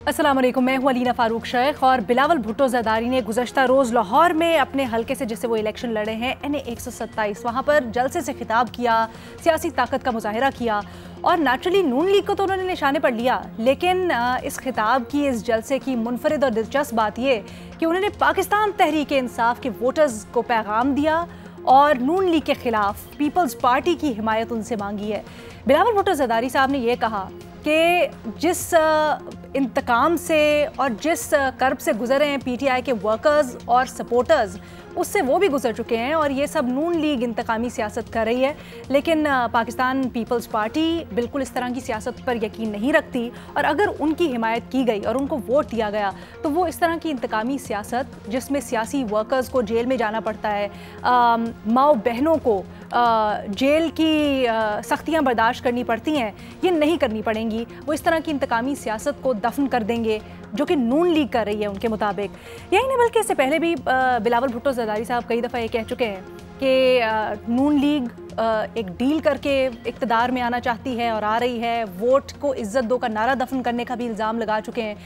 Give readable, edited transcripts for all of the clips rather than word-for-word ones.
अस्सलाम वालेकुम, मैं हूं अलीना फारूक शेख। और बिलावल भुट्टो ज़रदारी ने गुज़श्ता रोज़ लाहौर में अपने हलके से जिससे वो इलेक्शन लड़े हैं NA 127 वहाँ पर जलसे से खिताब किया, सियासी ताकत का मुजाहरा किया और नेचुरली नून लीग को तो उन्होंने निशाने पर लिया। लेकिन इस खिताब की, इस जलसे की मुनफरिद और दिलचस्प बात यह कि उन्होंने पाकिस्तान तहरीक इंसाफ के वोटर्स को पैगाम दिया और नून लीग के खिलाफ पीपल्स पार्टी की हिमायत उनसे मांगी है। बिलावल भुट्टो ज़रदारी साहब ने यह कहा कि जिस इंतकाम से और जिस कर्ब से गुजरे हैं PTI के वर्कर्स और सपोर्टर्स, उससे वो भी गुजर चुके हैं और ये सब नून लीग इंतकामी सियासत कर रही है। लेकिन पाकिस्तान पीपल्स पार्टी बिल्कुल इस तरह की सियासत पर यकीन नहीं रखती और अगर उनकी हिमायत की गई और उनको वोट दिया गया तो वो इस तरह की इंतकामी सियासत जिसमें सियासी वर्कर्स को जेल में जाना पड़ता है, माओ बहनों को जेल की सख्तियाँ बर्दाश्त करनी पड़ती हैं, ये नहीं करनी पड़ेंगी। वो इस तरह की इंतकामी सियासत को दफन कर देंगे जो कि नून लीग कर रही है उनके मुताबिक। यही नहीं बल्कि इससे पहले भी बिलावल भुट्टो ज़रदारी साहब कई दफ़ा ये कह चुके हैं कि नून लीग एक डील करके इक़्तिदार में आना चाहती है और आ रही है। वोट को इज्जत दो का नारा दफन करने का भी इल्ज़ाम लगा चुके हैं।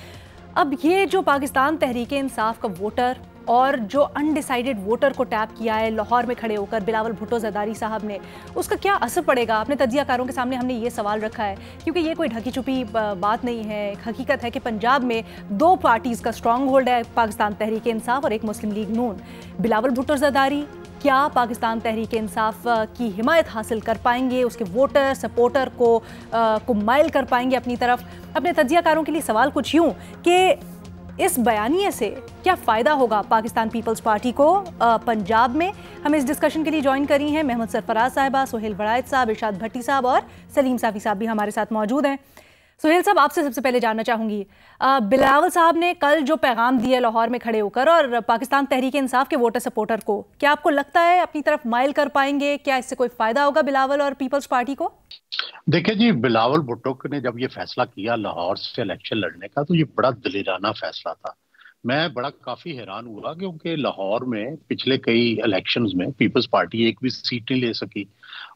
अब ये जो पाकिस्तान तहरीक इंसाफ का वोटर और जो अनडिसाइडेड वोटर को टैप किया है लाहौर में खड़े होकर बिलावल भुट्टो ज़रदारी साहब ने, उसका क्या असर पड़ेगा? अपने तज्जियाकारों के सामने हमने ये सवाल रखा है क्योंकि ये कोई ढकी छुपी बात नहीं है। हकीकत है कि पंजाब में दो पार्टीज़ का स्ट्रॉन्ग होल्ड है, पाकिस्तान तहरीक इंसाफ और एक मुस्लिम लीग नून। बिलावल भुट्टो ज़रदारी क्या पाकिस्तान तहरीक इंसाफ की हिमायत हासिल कर पाएंगे, उसके वोटर सपोर्टर को माइल कर पाएंगे अपनी तरफ? अपने तज्जियाकारों के लिए सवाल कुछ यूँ कि इस बयानिए से क्या फ़ायदा होगा पाकिस्तान पीपल्स पार्टी को पंजाब में? हमें इस डिस्कशन के लिए ज्वाइन करी हैं महमूद सरफराज साहिबा, सुहेल वड़ायत साहब, इरशाद भट्टी साहब और सलीम साफी साहब भी हमारे साथ मौजूद हैं। सुहेल साहब, आपसे सबसे पहले जानना चाहूँगी, बिलावल साहब ने कल जो पैगाम दिए लाहौर में खड़े होकर और पाकिस्तान तहरीक इंसाफ के वोटर सपोर्टर को, क्या आपको लगता है अपनी तरफ माइल कर पाएंगे? क्या इससे कोई फ़ायदा होगा बिलावल और पीपल्स पार्टी को? देखिए जी, बिलावल भुट्टो ने जब ये फैसला किया लाहौर से इलेक्शन लड़ने का, तो ये बड़ा दिलेराना फैसला था। मैं बड़ा काफी हैरान हुआ क्योंकि लाहौर में पिछले कई इलेक्शंस में पीपल्स पार्टी एक भी सीट नहीं ले सकी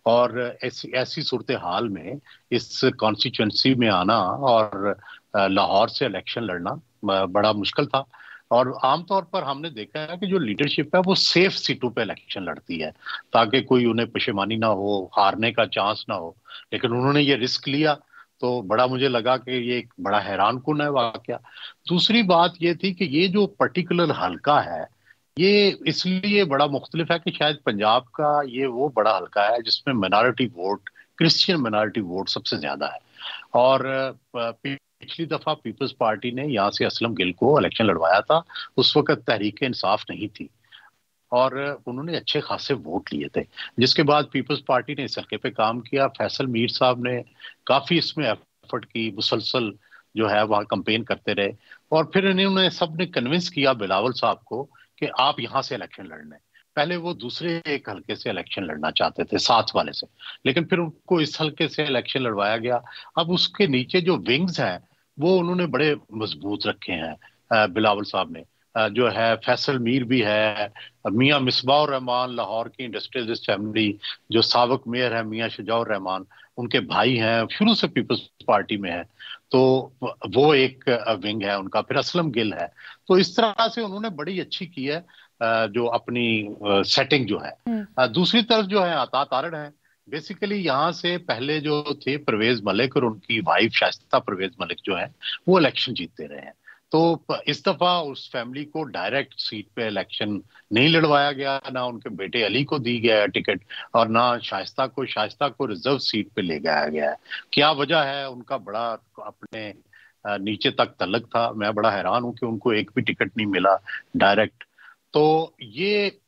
और ऐसी सूरत हाल में इस कॉन्स्टिट्यूंसी में आना और लाहौर से इलेक्शन लड़ना बड़ा मुश्किल था। और आमतौर पर हमने देखा है कि जो लीडरशिप है वो सेफ सीटों पे इलेक्शन लड़ती है ताकि कोई उन्हें पशेमानी ना हो, हारने का चांस ना हो। लेकिन उन्होंने ये रिस्क लिया तो बड़ा मुझे लगा कि ये एक बड़ा हैरान कुन है वाकया। दूसरी बात ये थी कि ये जो पर्टिकुलर हलका है ये इसलिए बड़ा मुख्तलिफ है कि शायद पंजाब का ये वो बड़ा हलका है जिसमें minority vote, Christian minority vote सबसे ज्यादा है। और पिछली दफा पीपल्स पार्टी ने यहाँ से असलम गिल को इलेक्शन लड़वाया था, उस वक्त तहरीक इंसाफ नहीं थी और उन्होंने अच्छे खासे वोट लिए थे, जिसके बाद पीपल्स पार्टी ने इस हल्के पे काम किया। फैसल मीर साहब ने काफी इसमें एफर्ट की, मुसलसल जो है वहाँ कंपेन करते रहे और फिर इन्होंने सबने कन्विंस किया बिलावल साहब को कि आप यहाँ से इलेक्शन लड़ने। पहले वो दूसरे एक हल्के से इलेक्शन लड़ना चाहते थे, साथ वाले से, लेकिन फिर उनको इस हल्के से इलेक्शन लड़वाया गया। अब उसके नीचे जो विंग्स हैं वो उन्होंने बड़े मजबूत रखे हैं बिलावल साहब ने। जो है फैसल मीर भी है, मियां मिसबाउर रहमान लाहौर की इंडस्ट्रियलिस्ट फैमिली जो साबिक मेयर है मियां शुजाउर रहमान, उनके भाई हैं, शुरू से पीपल्स पार्टी में है, तो वो एक विंग है उनका। फिर असलम गिल है। तो इस तरह से उन्होंने बड़ी अच्छी की है जो अपनी सेटिंग जो है। दूसरी तरफ जो है अता तारड़ है। बेसिकली यहाँ से पहले जो थे परवेज मलिक और उनकी वाइफ शाइस्ता परवेज मलिक जो है वो इलेक्शन जीतते रहे हैं। तो इस दफा उस फैमिली को डायरेक्ट सीट पे इलेक्शन नहीं लड़वाया गया, ना उनके बेटे अली को दी गया है टिकट और ना शाइस्ता को रिजर्व सीट पे ले जाया गया है। क्या वजह है? उनका बड़ा अपने नीचे तक तल्लक था। मैं बड़ा हैरान हूं कि उनको एक भी टिकट नहीं मिला डायरेक्ट। तो ये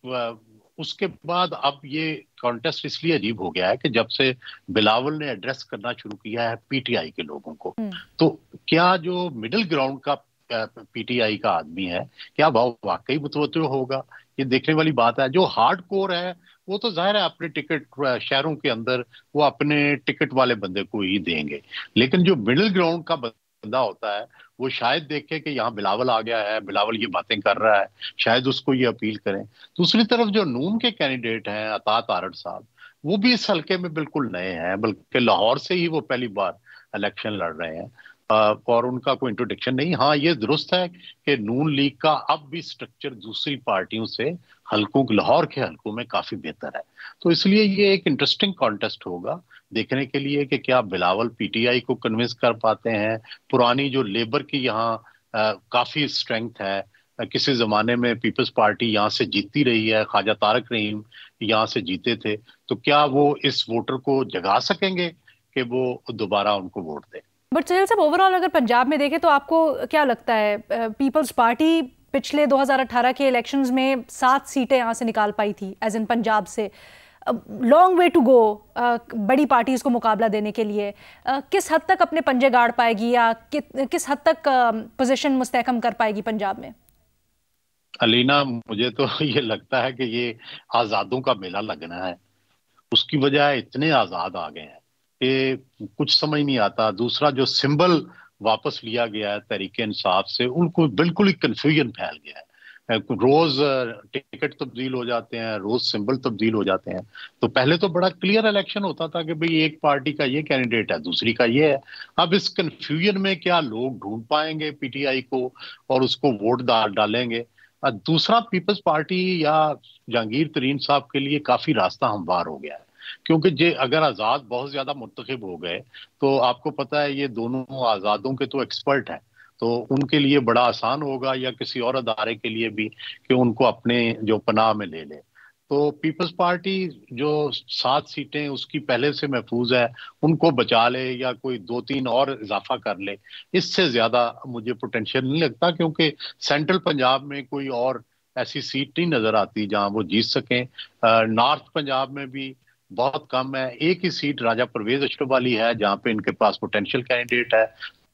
उसके बाद अब ये कॉन्टेस्ट इसलिए अजीब हो गया है कि जब से बिलावल ने एड्रेस करना शुरू किया है PTI के लोगों को, तो क्या जो मिडिल ग्राउंड का PTI का आदमी है क्या वो वाकई मुतवज्जो होगा? ये देखने वाली बात है। जो हार्ड कोर है वो तो जाहिर है अपने टिकट शहरों के अंदर वो अपने टिकट वाले बंदे को ही देंगे, लेकिन जो मिडिल ग्राउंड का बंदा होता है वो शायद देखे कि यहाँ बिलावल आ गया है, बिलावल ये बातें कर रहा है, शायद उसको ये अपील करें। दूसरी तरफ जो नून के कैंडिडेट हैं अता तारड़ साहब, वो भी इस हल्के में बिल्कुल नए हैं, बल्कि लाहौर से ही वो पहली बार इलेक्शन लड़ रहे हैं। और उनका कोई इंट्रोडक्शन नहीं। हाँ, ये दुरुस्त है कि नून लीग का अब भी स्ट्रक्चर दूसरी पार्टियों से हलकों, लाहौर के हलकों में काफी बेहतर है। तो इसलिए ये एक इंटरेस्टिंग कॉन्टेस्ट होगा देखने के लिए कि क्या बिलावल पीटीआई को कन्विंस कर पाते हैं। पुरानी जो लेबर की यहाँ काफी स्ट्रेंथ है, किसी जमाने में पीपल्स पार्टी यहाँ से जीतती रही है, ख्वाजा तारक रहीम यहाँ से जीते थे, तो क्या वो इस वोटर को जगा सकेंगे कि वो दोबारा उनको वोट दे। बट सुहेल साहब, ओवरऑल अगर पंजाब में देखें तो आपको क्या लगता है, पीपल्स पार्टी पिछले 2018 के इलेक्शंस में 7 सीटें यहाँ से निकाल पाई थी एज इन पंजाब से, लॉन्ग वे टू गो बड़ी पार्टीज को मुकाबला देने के लिए। किस हद तक अपने पंजे गाड़ पाएगी या किस हद तक पोजीशन मुस्तहकम कर पाएगी पंजाब में? अलीना, मुझे तो ये लगता है कि ये आजादों का मेला लगना है। उसकी वजह इतने आजाद आ गए हैं कि कुछ समझ नहीं आता। दूसरा, जो सिंबल वापस लिया गया है तहरीक इंसाफ से, उनको बिल्कुल ही कंफ्यूजन फैल गया है। रोज टिकट तब्दील हो जाते हैं, रोज सिंबल तब्दील हो जाते हैं। तो पहले तो बड़ा क्लियर इलेक्शन होता था कि भाई एक पार्टी का ये कैंडिडेट है, दूसरी का ये है। अब इस कंफ्यूजन में क्या लोग ढूंढ पाएंगे पीटीआई को और उसको वोट डालेंगे? दूसरा, पीपल्स पार्टी या जहांगीर तरीन साहब के लिए काफी रास्ता हमवार हो गया है, क्योंकि जे अगर आजाद बहुत ज्यादा मुंतखब हो गए तो आपको पता है ये दोनों आजादों के तो एक्सपर्ट हैं, तो उनके लिए बड़ा आसान होगा या किसी और अदारे के लिए भी कि उनको अपने जो पनाह में ले ले। तो पीपल्स पार्टी जो 7 सीटें उसकी पहले से महफूज है, उनको बचा ले या कोई 2-3 और इजाफा कर ले, इससे ज्यादा मुझे पोटेंशियल नहीं लगता, क्योंकि सेंट्रल पंजाब में कोई और ऐसी सीट नहीं नजर आती जहां वो जीत सकें। नॉर्थ पंजाब में भी बहुत कम है, एक ही सीट राजा परवेज अशरफ वाली है जहां पे इनके पास पोटेंशियल कैंडिडेट है।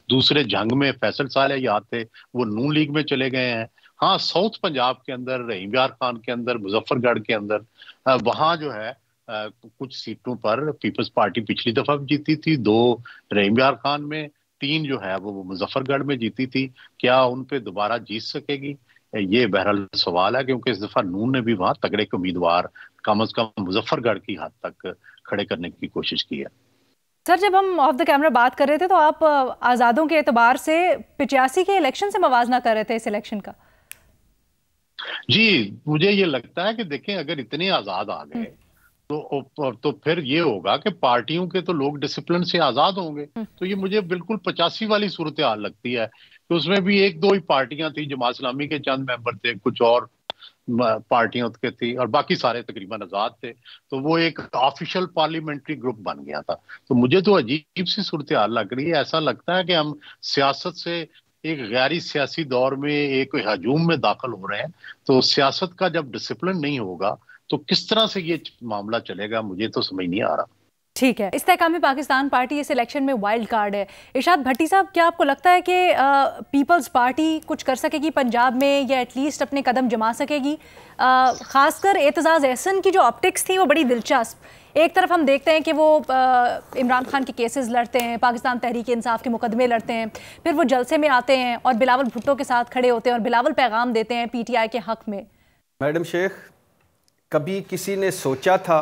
दूसरे जंग में फैसल साले याद थे, वो नून लीग में चले गए हैं। हाँ, साउथ पंजाब के अंदर, रहीम यार खान के अंदर, मुजफ्फरगढ़ के अंदर वहां जो है कुछ सीटों पर पीपल्स पार्टी पिछली दफा भी जीती थी, 2 रहीम यार खान में, 3 जो है वो मुजफ्फरगढ़ में जीती थी। क्या उन पे दोबारा जीत सकेगी? ये बहरहाल सवाल है, क्योंकि इस दफा नून ने भी वहां तगड़े के उम्मीदवार कम से कम मुजफ्फरगढ़ की हद तक खड़े करने की कोशिश की है। सर, जब हम ऑफ द कैमरा बात कर रहे थे तो आप आज़ादों के एतबार से 85 के इलेक्शन से मवाजना कर रहे थे इस इलेक्शन का। जी, मुझे ये लगता है कि देखें, अगर इतने आजाद आ गए तो फिर ये होगा कि पार्टियों के तो लोग डिसिप्लिन से आजाद होंगे। तो ये मुझे बिल्कुल 85 वाली सूरत हाल लगती है कि उसमें भी 1-2 ही पार्टियां थी, जमात इस्लामी के चंद मेंबर थे, कुछ और पार्टियां के थी, और बाकी सारे तकरीबन आजाद थे। तो वो एक ऑफिशियल पार्लियामेंट्री ग्रुप बन गया था। तो मुझे तो अजीब सी सूरत हाल लग रही है। ऐसा लगता है कि हम सियासत से एक गैरी सियासी दौर में, एक हजूम में दाखिल हो रहे हैं। तो सियासत का जब डिसिप्लिन नहीं होगा तो किस तरह से ये मामला चलेगा, मुझे तो समझ नहीं आ रहा। ठीक है, इस्तेहकाम पाकिस्तान पार्टी इस इलेक्शन में वाइल्ड कार्ड है। इरशाद भट्टी साहब, क्या आपको लगता है कि पीपल्स पार्टी कुछ कर सकेगी पंजाब में, या एटलीस्ट अपने कदम जमा सकेगी? खासकर एतजाज़ एहसन की जो ऑप्टिक्स थी वो बड़ी दिलचस्प। एक तरफ हम देखते हैं कि वो इमरान खान के केसेस लड़ते हैं, पाकिस्तान तहरीक इंसाफ के मुकदमे लड़ते हैं, फिर वो जलसे में आते हैं और बिलावल भुट्टो के साथ खड़े होते हैं और बिलावल पैगाम देते हैं PTI के हक में। मैडम शेख, कभी किसी ने सोचा था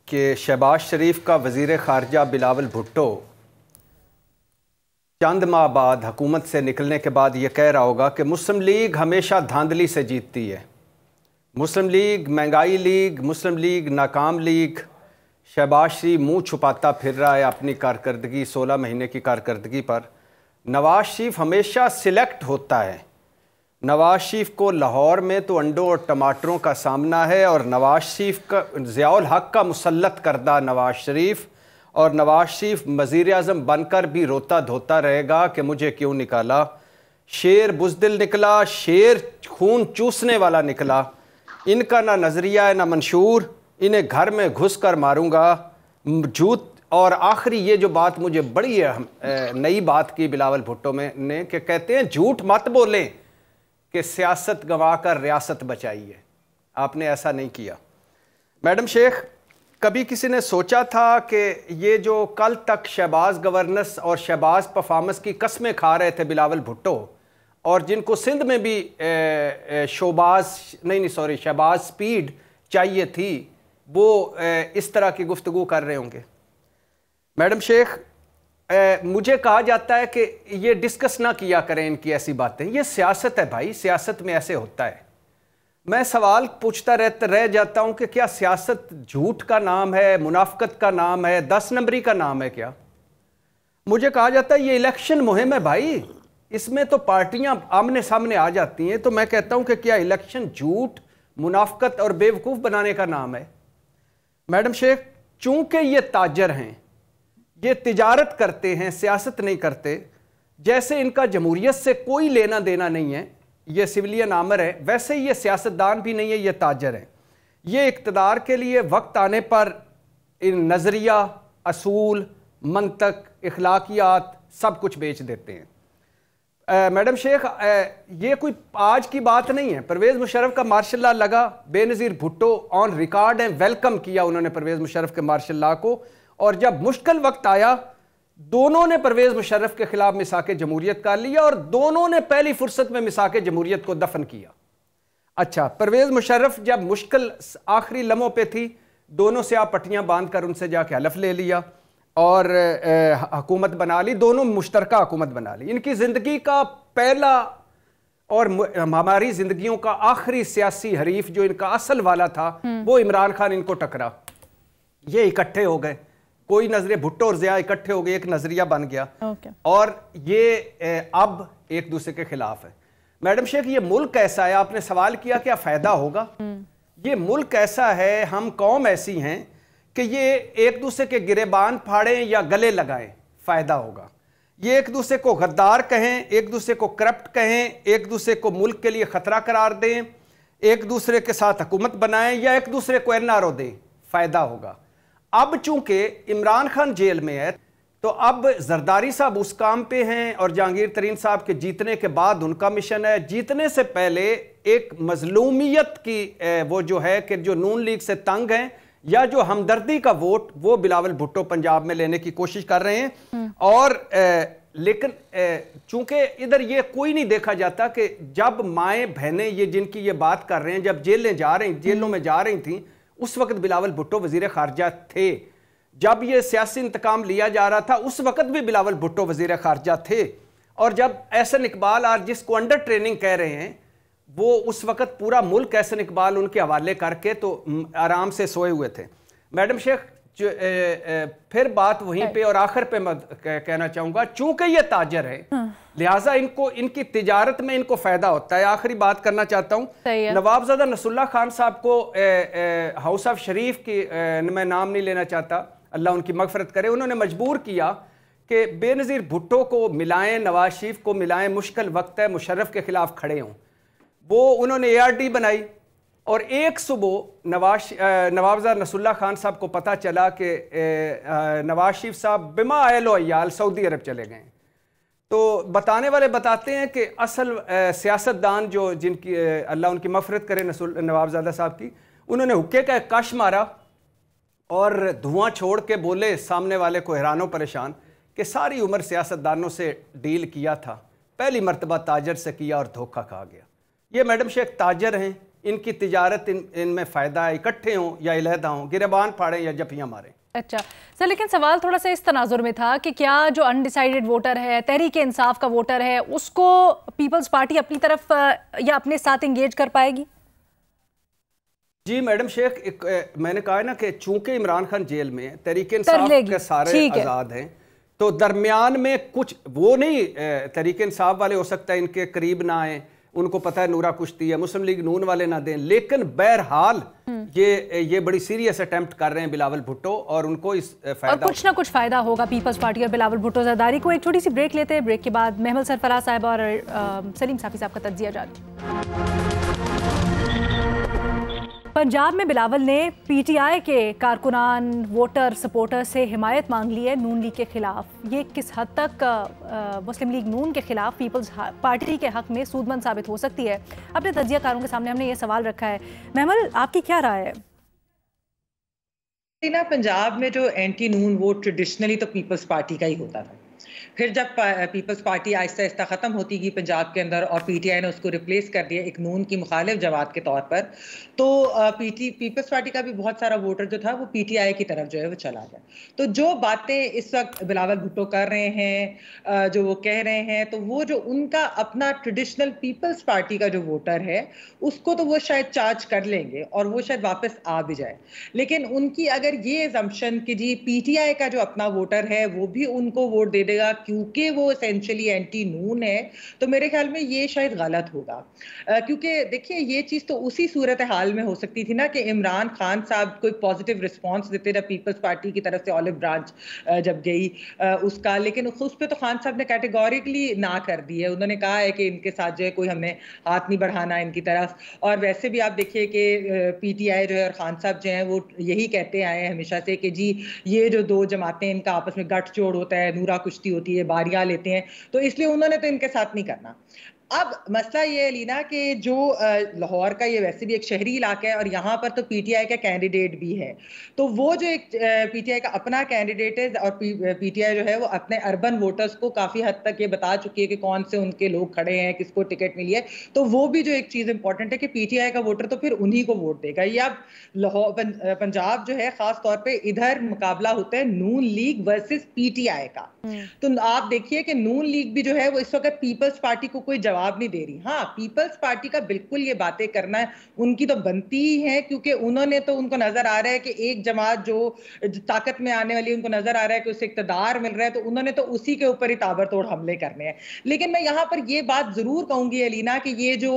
कि शहबाज शरीफ का वज़ीर ख़ारजा बिलावल भुट्टो चंद माह बाद हुकूमत से निकलने के बाद ये कह रहा होगा कि मुस्लिम लीग हमेशा धांधली से जीतती है, मुस्लिम लीग महंगाई लीग, मुस्लिम लीग नाकाम लीग। शहबाज शरीफ मुँह छुपाता फिर रहा है अपनी कारकर्दगी, 16 महीने की कारकर्दगी पर। नवाज शरीफ हमेशा सिलेक्ट होता है। नवाज शरीफ को लाहौर में तो अंडों और टमाटरों का सामना है, और नवाज शरीफ का, ज़ियाउल हक का मुसल्लत करदा नवाज शरीफ, और नवाज शरीफ वज़ीर आज़म बनकर भी रोता धोता रहेगा कि मुझे क्यों निकाला। शेर बुज़दिल निकला, शेर खून चूसने वाला निकला। इनका ना नज़रिया है ना मंशूर, इन्हें घर में घुस कर मारूंगा, झूठ। और आखिरी ये जो बात मुझे बड़ी नई बात की बिलावल भुट्टो में ने, कि कहते हैं झूठ मत बोलें कि सियासत गंवा कर रियासत बचाइए। आपने ऐसा नहीं किया। मैडम शेख, कभी किसी ने सोचा था कि ये जो कल तक शहबाज गवर्नेंस और शहबाज परफॉर्मेंस की कस्में खा रहे थे बिलावल भुट्टो, और जिनको सिंध में भी शहबाज स्पीड चाहिए थी, वो इस तरह की गुफ्तगू कर रहे होंगे? मैडम शेख, मुझे कहा जाता है कि ये डिस्कस ना किया करें इनकी ऐसी बातें। ये सियासत है भाई, सियासत में ऐसे होता है। मैं सवाल पूछता रह जाता हूं कि क्या सियासत झूठ का नाम है, मुनाफकत का नाम है, 10 नंबरी का नाम है क्या? मुझे कहा जाता है ये इलेक्शन मुहिम है भाई, इसमें तो पार्टियां आमने सामने आ जाती हैं। तो मैं कहता हूं कि क्या इलेक्शन झूठ, मुनाफकत और बेवकूफ़ बनाने का नाम है? मैडम शेख, चूंकि ये ताजर हैं, ये तिजारत करते हैं, सियासत नहीं करते, जैसे इनका जमहूरियत से कोई लेना देना नहीं है, ये सिविलियन आमर है, वैसे ही ये सियासतदान भी नहीं है, ये ताजर है। ये इक़्तिदार के लिए वक्त आने पर इन नज़रिया, असूल, मंतक, इखलाकियात सब कुछ बेच देते हैं। मैडम शेख, ये कोई आज की बात नहीं है। परवेज़ मुशर्रफ का मार्शल लॉ लगा, बेनज़ीर भुट्टो ऑन रिकॉर्ड है, वेलकम किया उन्होंने परवेज़ मुशर्रफ के मार्शल लॉ को। और जब मुश्किल वक्त आया, दोनों ने परवेज़ मुशर्रफ के खिलाफ मिसाक जमहूरियत कर लिया और दोनों ने पहली फुर्सत में मिसाक जमहूरियत को दफन किया। अच्छा, परवेज़ मुशर्रफ जब मुश्किल आखिरी लम्हों पे थी, दोनों से आप पट्टियां बांध कर उनसे जाके हलफ ले लिया और हुकूमत बना ली, दोनों मुश्तरका हुकूमत बना ली। इनकी ज़िंदगी का पहला और हमारी ज़िंदगियों का आखिरी सियासी हरीफ जो इनका असल वाला था, वो इमरान खान इनको टकरा। ये इकट्ठे हो गए, कोई नजरिया, भुट्टो और ज़िया इकट्ठे हो गए, एक नजरिया बन गया। और ये अब एक दूसरे के खिलाफ है। मैडम शेख, ये मुल्क ऐसा है, आपने सवाल किया क्या फायदा होगा? ये मुल्क ऐसा है, हम कौम ऐसी हैं कि ये एक दूसरे के गिरेबान फाड़ें या गले लगाएं, फायदा होगा। ये एक दूसरे को गद्दार कहें, एक दूसरे को करप्ट कहें, एक दूसरे को मुल्क के लिए खतरा करार दें, एक दूसरे के साथ हुकूमत बनाएं या एक दूसरे को एनआरओ दें, फायदा होगा। अब चूंकि इमरान खान जेल में है, तो अब जरदारी साहब उस काम पे हैं और जहांगीर तरीन साहब के जीतने के बाद उनका मिशन है। जीतने से पहले एक मजलूमियत की वो जो है कि जो नून लीग से तंग हैं या जो हमदर्दी का वोट, वो बिलावल भुट्टो पंजाब में लेने की कोशिश कर रहे हैं। और लेकिन चूंकि इधर ये कोई नहीं देखा जाता कि जब माएँ बहनें ये जिनकी ये बात कर रहे हैं, जब जेलों में जा रही थी, उस वक्त बिलावल भुट्टो वजीर खारजा थे। जब ये सियासी इंतकाम लिया जा रहा था, उस वक्त भी बिलावल भुट्टो वजीर खारजा थे। और जब एहसन इकबाल आज जिसको अंडर ट्रेनिंग कह रहे हैं, वो उस वक्त पूरा मुल्क एहसन इकबाल उनके हवाले करके तो आराम से सोए हुए थे। मैडम शेख, फिर बात वहीं पे और आखिर पे मैं कहना चाहूंगा, चूंकि ये ताजर है, लिहाजा इनको इनकी तिजारत में इनको फायदा होता है। आखिरी बात करना चाहता हूँ, नवाबजादा नसरुल्लाह खान साहब को हाउस ऑफ शरीफ की मैं नाम नहीं लेना चाहता, अल्लाह उनकी मगफरत करे, उन्होंने मजबूर किया कि बेनज़ीर भुट्टो को मिलाएं, नवाज शरीफ को मिलाएं, मुश्किल वक्त है, मुशर्रफ के खिलाफ खड़े हों। वो उन्होंने ARD बनाई और एक सुबह नवाबजादा नसरुल्लाह खान साहब को पता चला कि नवाज शरीफ साहब बिमा आयल अयाल सऊदी अरब चले गए। तो बताने वाले बताते हैं कि असल सियासतदान जो जिनकी अल्लाह उनकी मगफरत करे नवाबजादा साहब की, उन्होंने हुक्के का एक कश मारा और धुआं छोड़ के बोले सामने वाले को हैरानो परेशान कि सारी उम्र सियासतदानों से डील किया था, पहली मरतबा ताजर से किया और धोखा खा गया। ये मैडम शेख ताजर हैं, इनकी तिजारत इनमें फ़ायदा है, इकट्ठे हों या अलहदा हों, गिरबान फाड़ें या जफियाँ मारें। अच्छा सर, लेकिन सवाल थोड़ा सा इस तनाजुर में था कि क्या जो अनडिसाइडेड वोटर है, तहरीक इंसाफ का वोटर है, उसको पीपल्स पार्टी अपनी तरफ या अपने साथ इंगेज कर पाएगी? जी मैडम शेख, मैंने कहा है ना कि चूंकि इमरान खान जेल में है, तहरीक इंसाफ के सारे आज़ाद हैं, तो दरमियान में कुछ वो नहीं, तहरीक इंसाफ वाले हो सकता है इनके करीब ना आए, उनको पता है नूरा कुश्ती है, मुस्लिम लीग नून वाले ना दें, लेकिन बहरहाल ये बड़ी सीरियस अटेम्प्ट कर रहे हैं बिलावल भुट्टो और उनको इस फायदा और कुछ ना कुछ फायदा होगा पीपल्स पार्टी और बिलावल भुट्टो ज़रदारी को। एक छोटी सी ब्रेक लेते हैं, ब्रेक के बाद महमल सरफराज साहब और सलीम साफी साहब का तज्जिया जारी। पंजाब में बिलावल ने PTI के कारकुनान, वोटर, सपोर्टर से हिमायत मांग ली है नून लीग के खिलाफ। ये किस हद तक मुस्लिम लीग नून के खिलाफ पीपल्स पार्टी के हक में सूदमंद साबित हो सकती है? अपने तज्जियाकारों के सामने हमने ये सवाल रखा है। महमल, आपकी क्या राय है? ना पंजाब में जो एंटी नून वोट ट्रेडिशनली तो पीपल्स पार्टी का ही होता था, फिर जब पीपल्स पार्टी आहिस्ता आहिस्ता ख़त्म होती गई पंजाब के अंदर और पीटीआई ने उसको रिप्लेस कर दिया एक नून की मुखालिफ जमात के तौर पर, तो पीपल्स पार्टी का भी बहुत सारा वोटर जो था वो पीटीआई की तरफ जो है वो चला गया। तो जो बातें इस वक्त बिलावल भुट्टो कर रहे हैं, जो वो कह रहे हैं, तो वो जो उनका अपना ट्रेडिशनल पीपल्स पार्टी का जो वोटर है उसको तो वो शायद चार्ज कर लेंगे और वो शायद वापस आ भी जाए, लेकिन उनकी अगर ये असम्पशन कि जी पीटीआई का जो अपना वोटर है वो भी उनको वोट दे देगा क्योंकि वो एसेंशियली एंटी नून है, तो मेरे ख्याल में ये शायद गलत होगा। क्योंकि देखिए ये चीज़ तो उसी सूरत हाल में हो सकती थी ना कि इमरान खान साहब कोई पॉजिटिव रिस्पॉन्स देते जब पीपल्स पार्टी की तरफ से ऑलिव ब्रांच जब गई उसका, लेकिन उस पर तो खान साहब ने कैटेगोरिकली ना कर दी है। उन्होंने कहा है कि इनके साथ जो है कोई हमने हाथ नहीं बढ़ाना इनकी तरफ, और वैसे भी आप देखिए कि पीटीआई जो है और खान साहब जो हैं वो यही कहते आए हैं हमेशा से कि जी ये जो दो जमातें इनका आपस में गठजोड़ होता है, नूरा कुश्ती होती है, बारियां लेते हैं, तो इसलिए उन्होंने तो इनके साथ नहीं करना। अब मसला ये है लीना कि जो लाहौर का ये वैसे भी एक शहरी इलाका है और यहाँ पर तो पीटीआई का कैंडिडेट भी है, तो वो जो एक पीटीआई का अपना कैंडिडेट है और पीटीआई जो है वो अपने अर्बन वोटर्स को काफ़ी हद तक ये बता चुकी है कि कौन से उनके लोग खड़े हैं, किसको टिकट मिली है, तो वो भी जो एक चीज़ इंपॉर्टेंट है कि पीटीआई का वोटर तो फिर उन्हीं को वोट देगा। ये अब लाहौर पंजाब जो है ख़ास तौर पर इधर मुकाबला होता है नून लीग वर्सेस पीटीआई का, तो आप देखिए कि नून लीग भी जो है वो इस वक्त पीपल्स पार्टी को कोई जवाब नहीं दे रही। हाँ, पीपल्स पार्टी का बिल्कुल ये बातें करना है उनकी तो बनती ही है, क्योंकि उन्होंने तो उनको नजर आ रहा है कि एक जमात जो ताकत में आने वाली, उनको नजर आ रहा है कि उसे इक्तदार मिल रहा है, तो उन्होंने तो उसी के ऊपर ही ताबड़तोड़ हमले करने हैं। लेकिन मैं यहाँ पर ये बात जरूर कहूंगी अलीना कि ये जो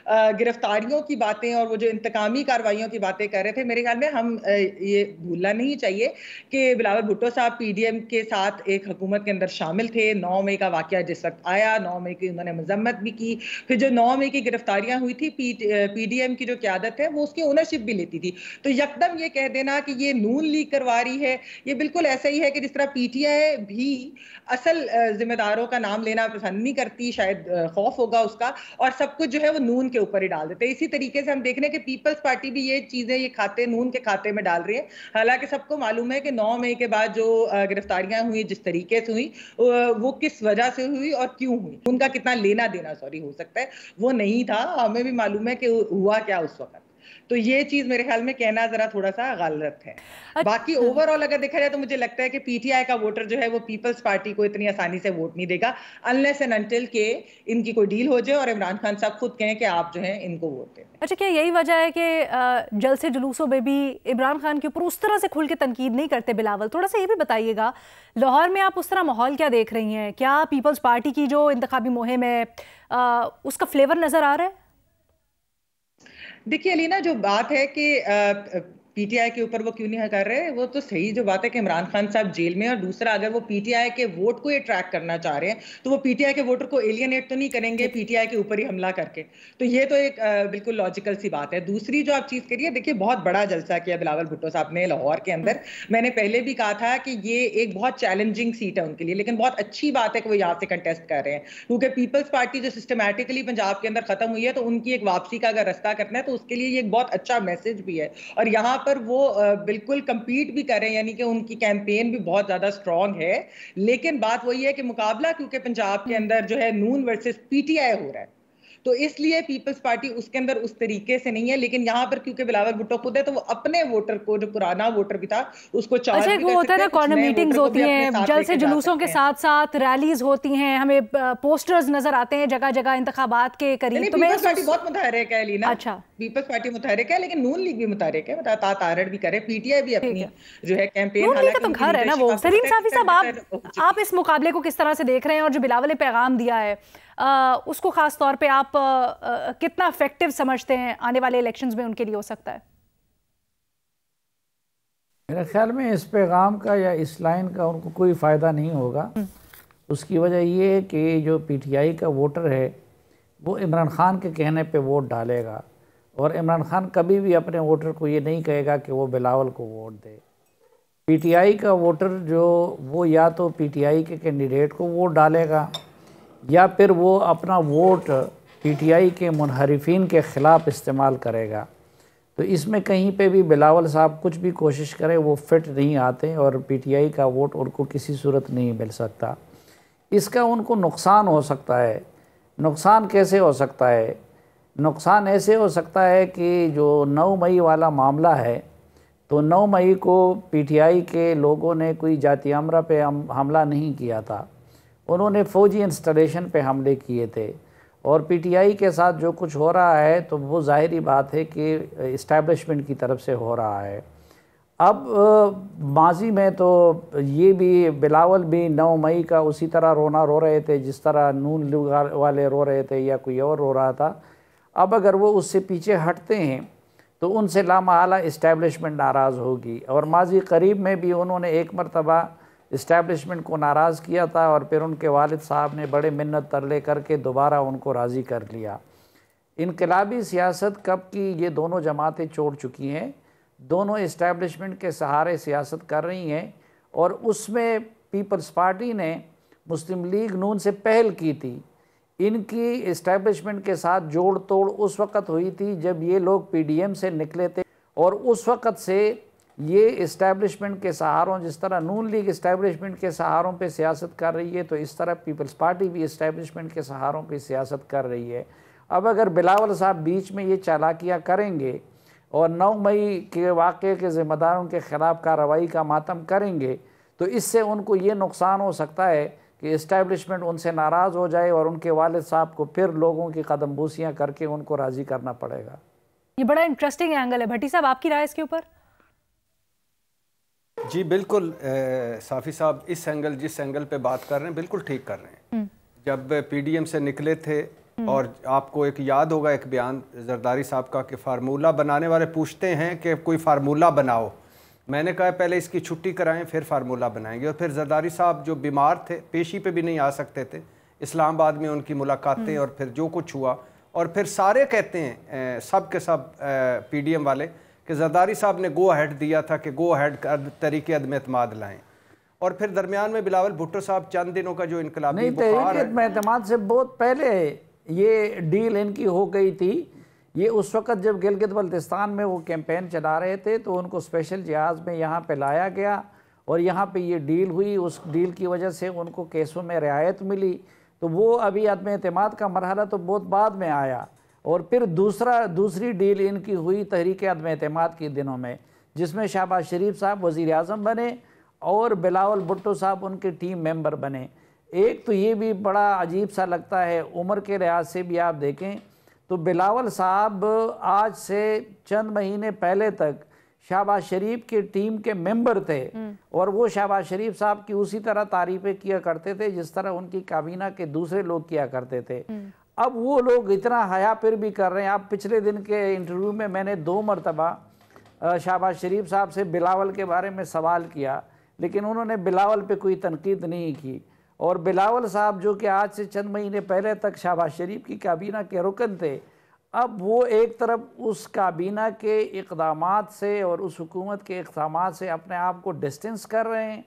गिरफ्तारियों की बातें और वो जो इंतकामी कार्रवाइयों की बातें कर रहे थे, मेरे ख्याल में हम ये भूलना नहीं चाहिए कि बिलावल भुट्टो साहब पीडीएम के साथ एक हुकूमत के अंदर शामिल थे। 9 मई का वाकया जिस वक्त आया, 9 मई की उन्होंने मजम्मत भी की, फिर जो 9 मई की गिरफ्तारियां हुई थी, पीडीएम की जो क्यादत है वो उसकी ओनरशिप भी लेती थी, तो यकदम ये कह देना कि ये नून लीग करवा रही है, ये बिल्कुल ऐसा ही है कि जिस तरह पीटीआई भी असल जिम्मेदारों का नाम लेना पसंद नहीं करती, शायद खौफ होगा उसका, और सब कुछ जो है वो नून के ऊपर ही डाल देते हैं। इसी तरीके से हम देख रहे हैं कि पीपल्स पार्टी भी ये चीजें, ये खाते नून के खाते में डाल रही है। हालांकि सबको मालूम है कि 9 मई के बाद जो गिरफ्तारियां हुई, जिस तरीके से हुई, वो किस वजह से हुई और क्यों हुई, उनका कितना लेना देना हो सकता है वो नहीं था, हमें भी मालूम है कि हुआ क्या उस वक्त। तो ये चीज मेरे ख्याल में कहना जरा थोड़ा सा गलत है। बाकी ओवरऑल अगर देखा जाए तो मुझे लगता है कि पीटीआई का वोटर जो है वो पीपल्स पार्टी को इतनी आसानी से वोट नहीं देगा, अनलेस एंड अनटिल के इनकी कोई डील हो जाए और इमरान खान साहब खुद कहें कि आप जो है इनको वोट दें। अच्छा, क्या यही वजह है कि जलसे जुलूसों में भी इमरान खान के ऊपर उस तरह से खुल के तनकीद नहीं करते बिलावल? थोड़ा सा ये भी बताइएगा, लाहौर में आप उस तरह माहौल क्या देख रही हैं? क्या पीपल्स पार्टी की जो इंतखाबी मुहिम है उसका फ्लेवर नजर आ रहा है? देखिए अलीना, जो बात है कि पीटीआई के ऊपर वो क्यों नहीं कर रहे, वो तो सही जो बात है कि इमरान खान साहब जेल में, और दूसरा अगर वो पीटीआई के वोट को अट्रैक्ट करना चाह रहे हैं तो वो पीटीआई के वोटर को एलियनेट तो नहीं करेंगे पीटीआई के ऊपर ही हमला करके, तो ये तो एक बिल्कुल लॉजिकल सी बात है। दूसरी जो आप चीज करिए, देखिए बहुत बड़ा जलसा किया बिलावल भुट्टो साहब ने लाहौर के अंदर। मैंने पहले भी कहा था कि ये एक बहुत चैलेंजिंग सीट है उनके लिए, लेकिन बहुत अच्छी बात है कि वो यहाँ से कंटेस्ट कर रहे हैं, क्योंकि पीपल्स पार्टी जो सिस्टमैटिकली पंजाब के अंदर खत्म हुई है, तो उनकी एक वापसी का अगर रास्ता करना है तो उसके लिए ये एक बहुत अच्छा मैसेज भी है, और यहाँ पर वो बिल्कुल कंपीट भी कर रहे हैं, यानी कि उनकी कैंपेन भी बहुत ज्यादा स्ट्रांग है। लेकिन बात वही है कि मुकाबला क्योंकि पंजाब के अंदर जो है नून वर्सेस पीटीआई हो रहा है, तो इसलिए पीपल्स पार्टी उसके अंदर उस तरीके से नहीं है। लेकिन यहाँ पर क्योंकि बिलावल भुट्टो खुद है, तो वो अपने वोटर को, जो पुराना वोटर भी था, उसको चार्ज भी कर सकते हैं। होता है ना, कॉर्नर मीटिंग्स होती हैं, जलसे जुलूसों के साथ साथ रैलीज होती हैं, हमें पोस्टर्स नजर आते हैं जगह जगह इंतखाबात के करीब। तो पीपल्स पार्टी बहुत मुतहरिक है लीना। अच्छा, पीपल्स पार्टी मुतहरिक है, लेकिन नून लीग भी मुतहरिक है, तारड़ भी करे, पीटीआई भी अपनी जो है कैंपेन, हालांकि तो घर है ना वो। सलीम साफी साहब, आप इस मुकाबले को किस तरह से देख रहे हैं, और जो बिलावल ने पैगाम दिया है उसको खास तौर पे आप कितना इफेक्टिव समझते हैं आने वाले इलेक्शंस में उनके लिए हो सकता है? मेरे ख्याल में इस पैगाम का या इस लाइन का उनको कोई फ़ायदा नहीं होगा। उसकी वजह ये है कि जो पीटीआई का वोटर है वो इमरान खान के कहने पे वोट डालेगा, और इमरान खान कभी भी अपने वोटर को ये नहीं कहेगा कि वो बिलावल को वोट दे। पीटीआई का वोटर जो वो या तो पीटीआई के कैंडिडेट को वोट डालेगा, या फिर वो अपना वोट पीटीआई के मुनहरिफिन के ख़िलाफ़ इस्तेमाल करेगा। तो इसमें कहीं पे भी बिलावल साहब कुछ भी कोशिश करें वो फिट नहीं आते, और पीटीआई का वोट उनको किसी सूरत नहीं मिल सकता। इसका उनको नुकसान हो सकता है। नुकसान कैसे हो सकता है? नुकसान ऐसे हो सकता है कि जो 9 मई वाला मामला है, तो 9 मई को पीटीआई के लोगों ने कोई जातियामरा पे हमला नहीं किया था, उन्होंने फ़ौजी इंस्टॉलेशन पे हमले किए थे। और पीटीआई के साथ जो कुछ हो रहा है तो वो ज़ाहिरी बात है कि इस्टेब्लिशमेंट की तरफ से हो रहा है। अब माजी में तो ये भी बिलावल भी 9 मई का उसी तरह रोना रो रहे थे जिस तरह नून लीग वाले रो रहे थे या कोई और रो रहा था। अब अगर वो उससे पीछे हटते हैं तो उनसे लामहला इस्टेब्लिशमेंट नाराज़ होगी। और माजी करीब में भी उन्होंने एक मरतबा इस्टेब्लिशमेंट को नाराज़ किया था और फिर उनके वालिद साहब ने बड़े मिन्नत तरले करके दोबारा उनको राज़ी कर लिया। इनकलाबी सियासत कब की ये दोनों जमातें छोड़ चुकी हैं, दोनों इस्टेब्लिशमेंट के सहारे सियासत कर रही हैं। और उसमें पीपल्स पार्टी ने मुस्लिम लीग नून से पहल की थी। इनकी इस्टेब्लिशमेंट के साथ जोड़ तोड़ उस वक़्त हुई थी जब ये लोग पीडीएम से निकले थे, और उस वक़्त से ये इस्टेब्लिशमेंट के सहारों, जिस तरह नून लीग इस्टेब्लिशमेंट के सहारों पे सियासत कर रही है, तो इस तरह पीपल्स पार्टी भी इस्टेब्लिशमेंट के सहारों पे सियासत कर रही है। अब अगर बिलावल साहब बीच में ये चालाकियाँ करेंगे और 9 मई के वाक़े के ज़िम्मेदारों के ख़िलाफ़ कार्रवाई का मातम करेंगे, तो इससे उनको ये नुकसान हो सकता है कि इस्टेब्लिशमेंट उनसे नाराज़ हो जाए और उनके वालिद साहब को फिर लोगों की कदमबूसियाँ करके उनको राज़ी करना पड़ेगा। ये बड़ा इंटरेस्टिंग एंगल है। भट्टी साहब, आपकी राय इसके ऊपर? जी बिल्कुल, साफ़ी साहब इस एंगल, जिस एंगल पे बात कर रहे हैं, बिल्कुल ठीक कर रहे हैं। जब पीडीएम से निकले थे, और आपको एक याद होगा एक बयान जरदारी साहब का कि फार्मूला बनाने वाले पूछते हैं कि कोई फार्मूला बनाओ, मैंने कहा पहले इसकी छुट्टी कराएं फिर फार्मूला बनाएंगे। और फिर जरदारी साहब जो बीमार थे, पेशी पे भी नहीं आ सकते थे, इस्लामाबाद में उनकी मुलाकातें और फिर जो कुछ हुआ, और फिर सारे कहते हैं सब के सब पीडीएम वाले कि जरदारी साहब ने गो अहेड दिया था कि गो अहेड तरीके अदम एतमाद लाएँ। और फिर दरमियान में बिलावल भुट्टो साहब चंद दिनों का जो इनकलाबी बुखार है, तहरीक एतमाद से बहुत पहले ये डील इनकी हो गई थी। ये उस वक़्त जब गिलगित बल्तिस्तान में वो कैंपेन चला रहे थे तो उनको स्पेशल जहाज़ में यहाँ पे लाया गया और यहाँ पे ये डील हुई। उस डील की वजह से उनको केसों में रियायत मिली। तो वो अभी अदम एतमाद का मरहला तो बहुत बाद में आया। और फिर दूसरी डील इनकी हुई तहरीक अदम एतमाद के दिनों में, जिसमें शहबाज शरीफ साहब वज़ीर आज़म बने और बिलावल भुट्टो साहब उनके टीम मेंबर बने। एक तो ये भी बड़ा अजीब सा लगता है, उम्र के लिहाज से भी आप देखें तो बिलावल साहब आज से चंद महीने पहले तक शहबाज शरीफ की टीम के मेंबर थे और वो शहबाज शरीफ साहब की उसी तरह तारीफ़ें किया करते थे जिस तरह उनकी काबीना के दूसरे लोग किया करते थे। अब वो लोग इतना हया फिर भी कर रहे हैं। अब पिछले दिन के इंटरव्यू में मैंने 2 मरतबा शहबाज शरीफ साहब से बिलावल के बारे में सवाल किया, लेकिन उन्होंने बिलावल पे कोई तनकीद नहीं की। और बिलावल साहब जो कि आज से चंद महीने पहले तक शहबाज शरीफ की काबीना के रुकन थे, अब वो एक तरफ उस काबीना के इक़दामात से और उस हुकूमत के इक़दामात से अपने आप को डिस्टेंस कर रहे हैं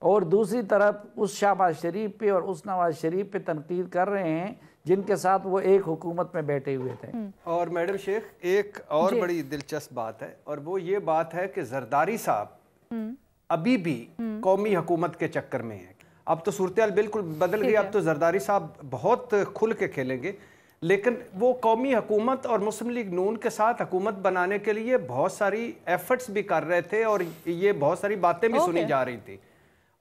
और दूसरी तरफ उस शहबाज शरीफ पे और उस नवाज शरीफ पे तनकीद कर रहे हैं जिनके साथ वो एक हुकूमत में बैठे हुए थे। और मैडम शेख, एक और बड़ी दिलचस्प बात है, और वो ये बात है कि जरदारी साहब अभी भी कौमी हुकूमत के चक्कर में है। अब तो सूरत बिल्कुल बदल गई। अब तो जरदारी साहब बहुत खुल के खेलेंगे, लेकिन वो कौमी हुकूमत और मुस्लिम लीग नून के साथ हुकूमत बनाने के लिए बहुत सारी एफर्ट्स भी कर रहे थे और ये बहुत सारी बातें भी सुनी जा रही थी।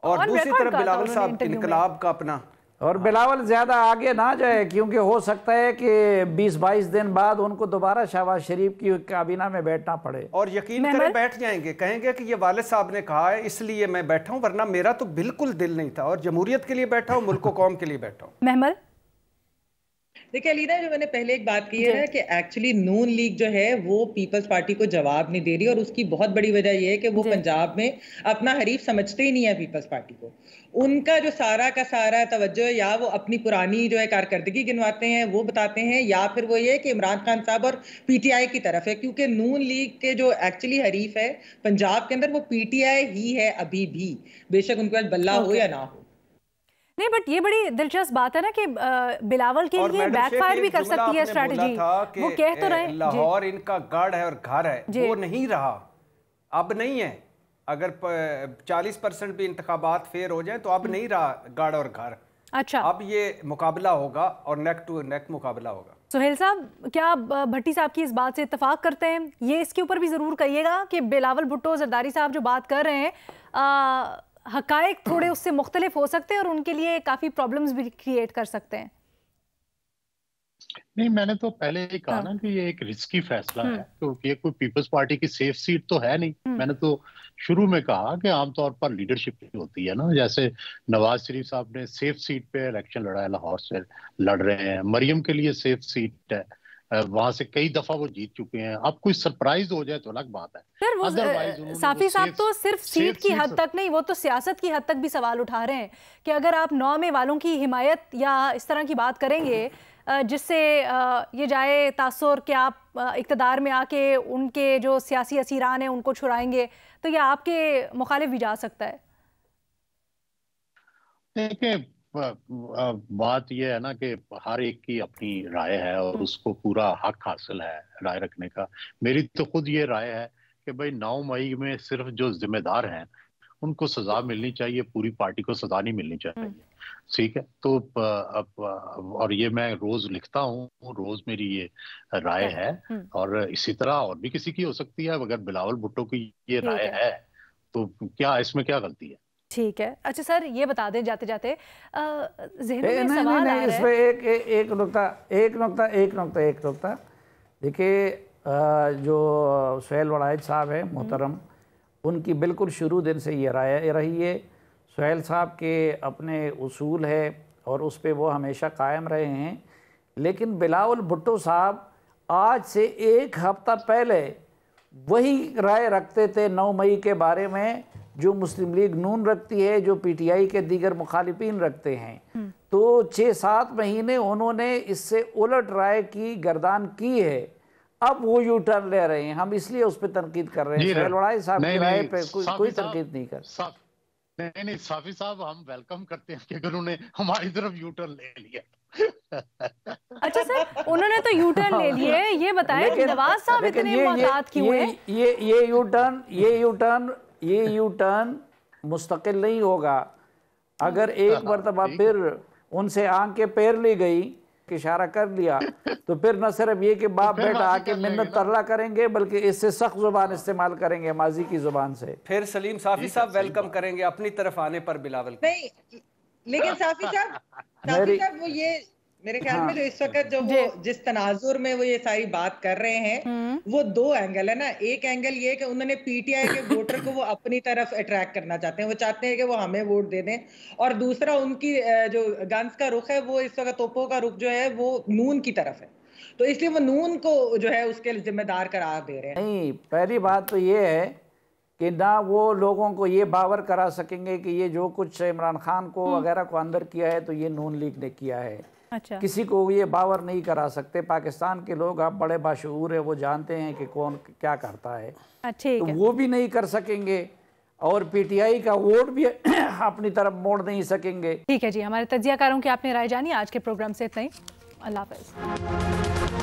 और दूसरी तरफ बिलावल साहब इनकलाब का अपना, और बिलावल ज़्यादा आगे ना जाए क्योंकि हो सकता है कि 20-22 दिन बाद उनको दोबारा शहबाज शरीफ की काबीना में बैठना पड़े। और यकीन करें बैठ जाएंगे, कहेंगे कि ये वालिद साहब ने कहा है इसलिए मैं बैठा हूं, वरना मेरा तो बिल्कुल दिल नहीं था और जमहूरियत के लिए बैठा हूं, मुल्क कौम के लिए बैठा हूं। महमल, देखिए अलीना, जो मैंने पहले एक बात की है ना कि एक्चुअली नून लीग जो है वो पीपल्स पार्टी को जवाब नहीं दे रही, और उसकी बहुत बड़ी वजह ये है कि वो पंजाब में अपना हरीफ समझते ही नहीं है पीपल्स पार्टी को। उनका जो सारा का सारा तवज्जो है या वो अपनी पुरानी जो है कारकर्दगी गिनवाते हैं वो बताते हैं, या फिर वो ये कि इमरान खान साहब और पीटीआई की तरफ है, क्योंकि नून लीग के जो एक्चुअली हरीफ है पंजाब के अंदर वो पीटीआई ही है अभी भी, बेशक उनके पास बल्ला हो या ना हो। नहीं, बट ये बड़ी दिलचस्प बात है ना कि बिलावल के लिए बैकफायर भी कर सकती है स्ट्रैटेजी। वो कह तो रहे लाहौर इनका गढ़ है और घर है, वो नहीं रहा, अब नहीं है। अगर 40% भी इंतखाबात फेयर हो जाए तो अब नहीं रहा गढ़ और घर। अच्छा, अब ये मुकाबला होगा और नेक टू नेक मुकाबला होगा। सुहेल साहब, क्या आप भट्टी साहब की इस बात से इत्तेफाक करते हैं? ये इसके ऊपर भी जरूर कहिएगा कि बिलावल भुट्टो जरदारी साहब जो बात कर रहे हैं, हकायक थोड़े उससे मुख्तलिफ हो सकते हैं और उनके लिए काफी प्रॉब्लम्स भी क्रिएट कर सकते हैं। नहीं, मैंने तो पहले ही कहा ना कि ये एक रिस्की फैसला है, क्योंकि ये कोई पीपल्स पार्टी की सेफ सीट तो है नहीं। मैंने तो शुरू में कहा कि आमतौर पर लीडरशिप होती है ना, जैसे नवाज शरीफ साहब ने सेफ सीट पे इलेक्शन लड़ा है, लाहौर से लड़ रहे हैं। मरियम के लिए सेफ सीट है, वहां से कई दफा वो जीत चुके हैं। अब कोई सरप्राइज हो जाए तो अलग बात है। सर, वो साफी साहब तो सिर्फ सीट की हद तक नहीं, वो तो सियासत की हद तक भी सवाल उठा रहे हैं कि अगर आप 9 में वालों की हिमायत या इस तरह की बात करेंगे जिससे ये जाए तासुर कि आप इक़्तिदार में आके उनके जो सियासी असीरान हैं उनको छुड़ाएंगे, तो ये आपके मुखालिफ भी जा सकता है। देखिए, बात यह है ना कि हर एक की अपनी राय है और उसको पूरा हक हासिल है राय रखने का। मेरी तो खुद ये राय है कि भाई 9 मई में सिर्फ जो जिम्मेदार हैं उनको सजा मिलनी चाहिए, पूरी पार्टी को सजा नहीं मिलनी चाहिए। ठीक है, तो और ये मैं रोज लिखता हूँ, रोज मेरी ये राय है, और इसी तरह और भी किसी की हो सकती है। अगर बिलावल भुट्टो की ये राय है तो क्या इसमें क्या गलती है? ठीक है। अच्छा सर, ये बता दें जाते जाते ज़हन में सवाल आ रहा है इसमें एक नुक्ता देखिए, जो सुहेल वड़ाइच साहब है मोहतरम, उनकी बिल्कुल शुरू दिन से ये राय रही है। सुहेल साहब के अपने उसूल है और उस पर वो हमेशा कायम रहे हैं। लेकिन बिलावल भुट्टो साहब आज से 1 हफ्ता पहले वही राय रखते थे 9 मई के बारे में जो मुस्लिम लीग नून रखती है, जो पीटीआई के दीगर मुखालिफिन रखते हैं। तो 6-7 महीने उन्होंने इससे उलट राय की गर्दान की है। अब वो यू टर्न ले रहे हैं, हम इसलिए उस पर तनकीद कर रहे हैं। सुहेल वड़ाइच साहब की राय पे कोई तनकीद नहीं कर। नहीं, साफी साहब, हम वेलकम करते हैं कि अगर उन्होंने हमारी तरफ यू टर्न ले लिया। अच्छा सर, उन्होंने तो यू टर्न ले लिए, ये बताएं नवाज साहब इतने मुहतात क्यों हैं? ये यू टर्न मुस्तकिल नहीं होगा। अगर एक मरतबा फिर उनसे आंख के पैर ली गई, इशारा कर लिया, तो फिर न सिर्फ ये कि बाप बेटा आके मिन्नत तरला करेंगे, बल्कि इससे सख्त जुबान इस्तेमाल करेंगे, माजी की जुबान से। फिर सलीम साफी साहब वेलकम करेंगे अपनी तरफ आने पर बिलावल। नहीं, लेकिन साफी साहब वो ये मेरे ख्याल में जो इस वक्त जो वो जिस तनाजुर में वो ये सारी बात कर रहे हैं, वो 2 एंगल है ना। एक एंगल ये कि उन्होंने पीटीआई के वोटर को वो अपनी तरफ अट्रैक्ट करना चाहते हैं, वो चाहते हैं कि वो हमें वोट दे दें। और दूसरा, उनकी जो गन्स का रुख है, वो इस वक्त तोपों का रुख जो है वो नून की तरफ है, तो इसलिए वो नून को जो है उसके जिम्मेदार करार दे रहे हैं। नहीं, पहली बात तो ये है कि ना वो लोगों को ये बावर करा सकेंगे कि ये जो कुछ इमरान खान को वगैरह को अंदर किया है तो ये नून लीग ने किया है। अच्छा। किसी को ये बावर नहीं करा सकते। पाकिस्तान के लोग अब बड़े बाशऊर है, वो जानते हैं कि कौन क्या करता है, तो वो भी नहीं कर सकेंगे और पीटीआई का वोट भी अपनी तरफ मोड़ नहीं सकेंगे। ठीक है जी, हमारे तज्जियाकारों की आपने राय जानी। आज के प्रोग्राम से इतना ही। अल्लाह हाफ़िज़।